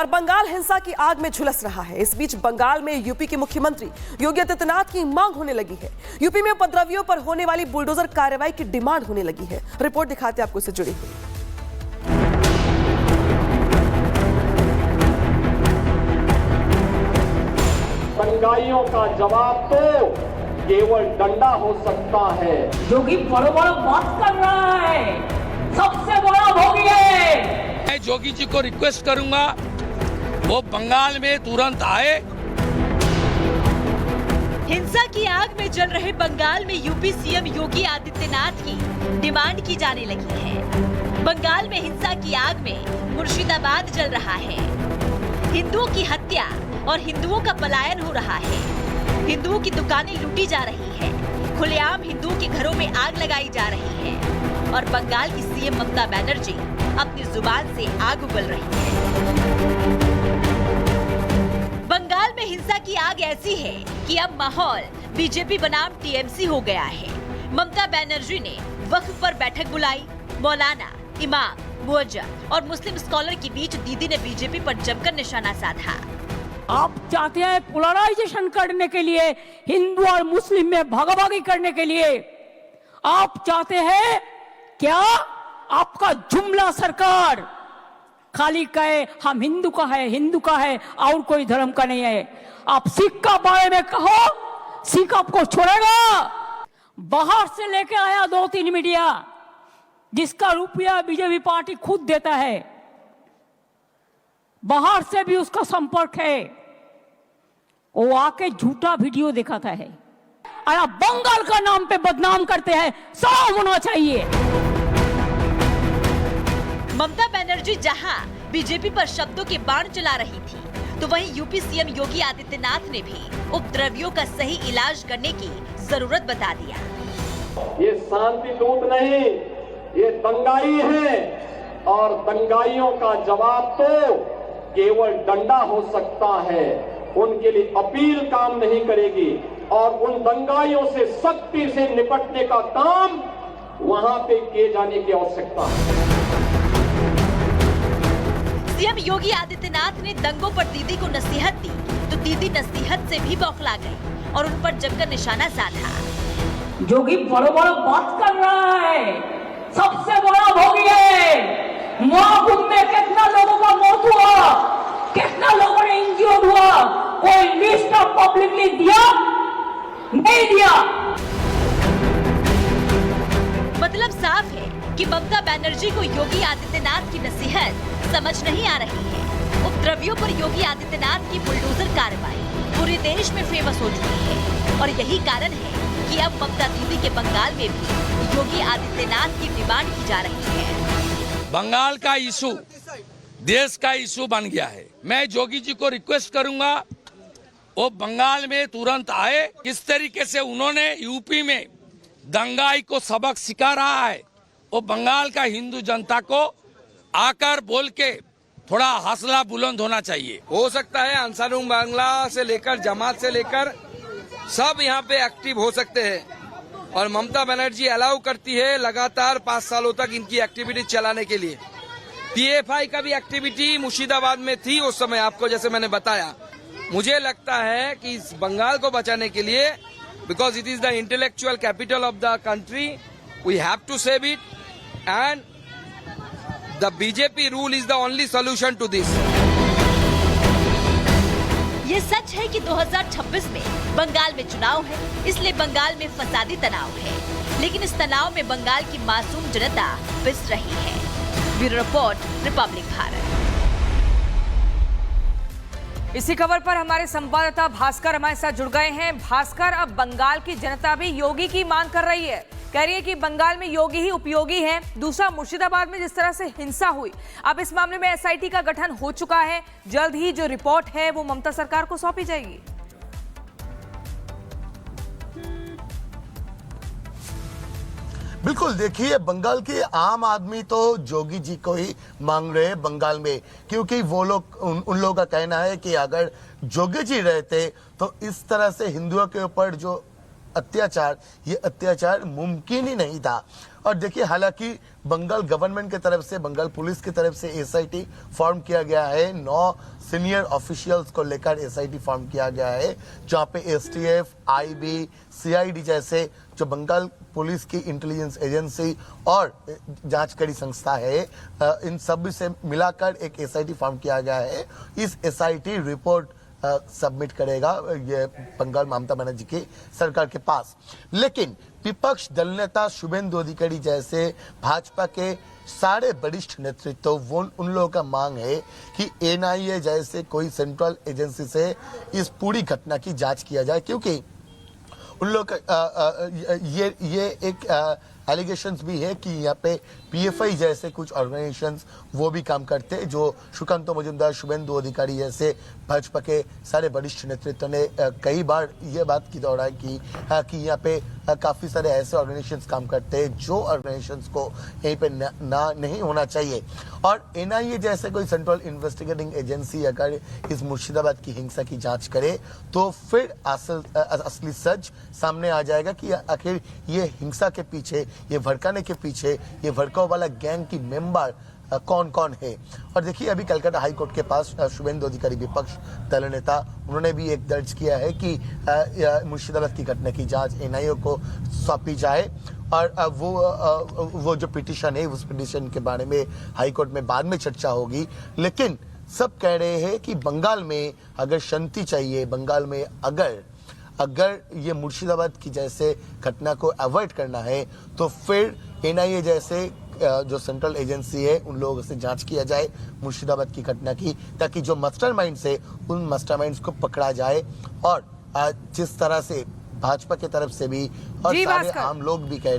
और बंगाल हिंसा की आग में झुलस रहा है। इस बीच बंगाल में यूपी के मुख्यमंत्री योगी आदित्यनाथ की मांग होने लगी है। यूपी में उपद्रवियों पर होने वाली बुलडोजर कार्रवाई की डिमांड होने लगी है। रिपोर्ट दिखाते हैं आपको इससे जुड़ी हुई। दंगाइयों का जवाब तो केवल डंडा हो सकता है। योगी बड़ो-बड़ो बात कर रहा है, सबसे बड़ा भोगी है। मैं योगी जी को रिक्वेस्ट करूंगा वो बंगाल में तुरंत आए। हिंसा की आग में जल रहे बंगाल में यूपी सीएम योगी आदित्यनाथ की डिमांड की जाने लगी है। बंगाल में हिंसा की आग में मुर्शिदाबाद जल रहा है। हिंदुओं की हत्या और हिंदुओं का पलायन हो रहा है। हिंदुओं की दुकानें लूटी जा रही है। खुलेआम हिंदुओं के घरों में आग लगाई जा रही है और बंगाल की सीएम ममता बनर्जी अपनी जुबान से आग उगल रही है। बंगाल में हिंसा की आग ऐसी है कि अब माहौल बीजेपी बनाम टीएमसी हो गया है। ममता बनर्जी ने वक्फ पर बैठक बुलाई। मौलाना, इमाम, मुअज्जम और मुस्लिम स्कॉलर के बीच दीदी ने बीजेपी पर जमकर निशाना साधा। आप चाहते हैं पोलराइजेशन करने के लिए, हिंदू और मुस्लिम में भागाभागी करने के लिए। आप चाहते हैं क्या आपका जुमला सरकार खाली कहे हम हिंदू का है, हिंदू का है और कोई धर्म का नहीं है। आप सिख का बारे में कहो, सिख आपको छोड़ेगा। बाहर से लेके आया 2-3 मीडिया जिसका रुपया बीजेपी पार्टी खुद देता है, बाहर से भी उसका संपर्क है। वो आके झूठा वीडियो दिखाता है और आप बंगाल का नाम पे बदनाम करते हैं। साफ होना चाहिए। ममता बनर्जी जहां बीजेपी पर शब्दों के बाण चला रही थी, तो वहीं यूपी सीएम योगी आदित्यनाथ ने भी उपद्रवियों का सही इलाज करने की जरूरत बता दिया। ये शांति दूत नहीं, ये दंगाई है और दंगाइयों का जवाब तो केवल डंडा हो सकता है। उनके लिए अपील काम नहीं करेगी और उन दंगाइयों से सख्ती से निपटने का काम वहां पे किए जाने की आवश्यकता है। सीएम योगी आदित्यनाथ ने दंगों पर दीदी को नसीहत दी, तो दीदी नसीहत से भी बौखला गई और उन पर जमकर निशाना साधा। योगी बड़ो-बड़ो बात कर रहा है, सबसे बड़ा भोगी है। महाकुंभ में कितना लोगों का मौत हुआ, कितना लोगों ने इंजर्ड हुआ, कोई लिस्ट ऑफ पब्लिकली दिया? नहीं दिया। मतलब साफ है कि ममता बनर्जी को योगी आदित्यनाथ की नसीहत समझ नहीं आ रही है। उपद्रवियों पर योगी आदित्यनाथ की बुलडोजर कार्रवाई पूरे देश में फेमस हो चुकी है और यही कारण है कि अब ममता दीदी के बंगाल में भी योगी आदित्यनाथ की डिमांड की जा रही है। बंगाल का इशू देश का इशू बन गया है। मैं योगी जी को रिक्वेस्ट करूंगा वो बंगाल में तुरंत आए। किस तरीके से उन्होंने यूपी में दंगाई को सबक सिखा रहा है, वो बंगाल का हिंदू जनता को आकर बोल के थोड़ा हौसला बुलंद होना चाहिए। हो सकता है अंसारुल बांग्ला से लेकर जमात से लेकर सब यहाँ पे एक्टिव हो सकते हैं और ममता बनर्जी अलाउ करती है लगातार 5 सालों तक इनकी एक्टिविटी चलाने के लिए। पीएफआई का भी एक्टिविटी मुर्शिदाबाद में थी उस समय, आपको जैसे मैंने बताया। मुझे लगता है कि इस बंगाल को बचाने के लिए, because it is the intellectual capital of the country, we have to save it and the BJP rule is the only solution to this. ये सच है कि 2026 में बंगाल में चुनाव है, इसलिए बंगाल में फसादी तनाव है, लेकिन इस तनाव में बंगाल की मासूम जनता पिस रही है। Bureau report, Republic Bharat. इसी खबर पर हमारे संवाददाता भास्कर हमारे साथ जुड़ गए हैं। भास्कर, अब बंगाल की जनता भी योगी की मांग कर रही है, कह रही है कि बंगाल में योगी ही उपयोगी है। दूसरा, मुर्शिदाबाद में जिस तरह से हिंसा हुई, अब इस मामले में एसआईटी का गठन हो चुका है। जल्द ही जो रिपोर्ट है वो ममता सरकार को सौंपी जाएगी। बिल्कुल, देखिए बंगाल के आम आदमी तो जोगी जी को ही मांग रहे हैं बंगाल में, क्योंकि वो लोग उन लोगों का कहना है कि अगर जोगी जी रहते तो इस तरह से हिंदुओं के ऊपर जो अत्याचार, ये अत्याचार मुमकिन ही नहीं था। और देखिए, हालांकि बंगाल गवर्नमेंट की तरफ से, बंगाल पुलिस की तरफ से एसआईटी फॉर्म किया गया है। 9 सीनियर ऑफिशियल्स को लेकर एसआईटी फॉर्म किया गया है, जहां पे एसटीएफ, आईबी, सीआईडी जैसे जो बंगाल पुलिस की इंटेलिजेंस एजेंसी और जांचकारी संस्था है, इन सब से मिलाकर एक एसआईटी फॉर्म किया गया है। इस एसआईटी रिपोर्ट सबमिट करेगा ये बंगाल ममता बनर्जी की सरकार के पास। लेकिन विपक्ष दल नेता शुभेंदु अधिकारी जैसे भाजपा के सारे वरिष्ठ नेतृत्व, वो उन लोगों का मांग है कि एनआईए जैसे कोई सेंट्रल एजेंसी से इस पूरी घटना की जांच किया जाए, क्योंकि उन लोग ये एक एलिगेशंस भी है कि यहाँ पे पीएफआई जैसे कुछ ऑर्गेनाइजेशंस वो भी काम करते हैं, जो सुकांतो मजुमदार, शुभेंदु अधिकारी जैसे भाजपा के सारे वरिष्ठ नेतृत्व ने कई बार ये बात की दोहराई कि यहाँ पे काफी सारे ऐसे ऑर्गेनाइजेशंस काम करते हैं जो ऑर्गेनाइजेशंस को यहीं पे ना नहीं होना चाहिए। और एनआईए जैसे कोई सेंट्रल इन्वेस्टिगेटिंग एजेंसी अगर इस मुर्शिदाबाद की हिंसा की जांच करे तो फिर असली सच सामने आ जाएगा कि आखिर ये हिंसा के पीछे, ये भड़काने के पीछे, ये भड़काऊ वाला गैंग की मेंबर कौन कौन है। और देखिए, अभी कलकत्ता हाई कोर्ट के पास शुभेंदु अधिकारी विपक्ष दल नेता, उन्होंने भी एक दर्ज किया है कि मुर्शिदाबाद की घटना की जांच एनआईए को सौंपी जाए। और वो जो पिटीशन है, उस पिटीशन के बारे में हाई कोर्ट में बाद में चर्चा होगी। लेकिन सब कह रहे हैं कि बंगाल में अगर शांति चाहिए, बंगाल में अगर ये मुर्शिदाबाद की जैसे घटना को अवॉइड करना है, तो फिर एनआईए जैसे जो सेंट्रल एजेंसी है, उन लोगों से जांच किया जाए मुर्शिदाबाद की घटना की, ताकि जो मास्टरमाइंड्स है उन मास्टरमाइंड्स को पकड़ा जाए। और जिस तरह से भाजपा की तरफ से भी और सारे आम लोग भी कह